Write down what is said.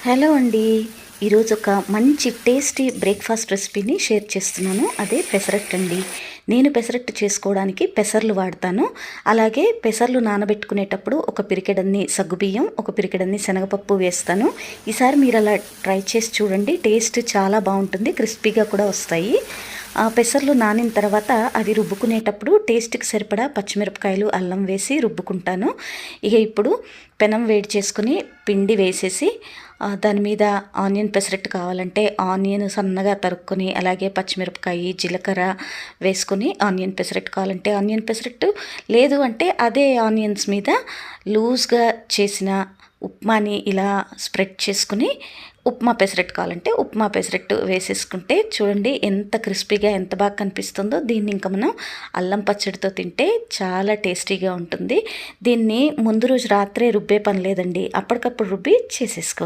Hello అండి. ఈరోజు ఒక మంచి టేస్టీ బ్రేక్ఫాస్ట్ రెసిపీని షేర్ చేస్తున్నాను. అదే పెసరట్టు అండి. నేను పెసరట్టు చేసుకోవడానికి పెసర్లు వాడతాను. అలాగే పెసర్లు నానబెట్టుకునేటప్పుడు ఒక పిరికెడన్ని సగ్గుబియ్యం, ఒక పిరికెడన్ని శనగపప్పు వేస్తాను. ఈసారి మీరు అలా ట్రై చేసి చూడండి. టేస్ట్ చాలా బాగుంటుంది, క్రిస్పీగా కూడా వస్తాయి. పెసర్లు నానిన తర్వాత అవి రుబ్బుకునేటప్పుడు టేస్ట్కి సరిపడా పచ్చిమిరపకాయలు, అల్లం వేసి రుబ్బుకుంటాను. ఇక ఇప్పుడు పెనం వేడి చేసుకుని పిండి వేసేసి దాని మీద ఆనియన్ పెసరట్టు కావాలంటే ఆనియన్ సన్నగా తరుక్కొని, అలాగే పచ్చిమిరపకాయ, జీలకర్ర వేసుకొని ఆనియన్ పెసరట్టు కావాలంటే ఆనియన్ పెసరట్టు, లేదు అంటే అదే ఆనియన్స్ మీద లూజ్గా చేసిన ఉప్మాని ఇలా స్ప్రెడ్ చేసుకుని ఉప్మా పెసరట్టు కావాలంటే ఉప్మా పెసరట్టు వేసేసుకుంటే చూడండి ఎంత క్రిస్పీగా ఎంత బాగా కనిపిస్తుందో. దీన్ని ఇంకా మనం అల్లం పచ్చడితో తింటే చాలా టేస్టీగా ఉంటుంది. దీన్ని ముందు రోజు రాత్రే రుబ్బే పని లేదండి, అప్పటికప్పుడు రుబ్బి చేసేసుకోవచ్చు.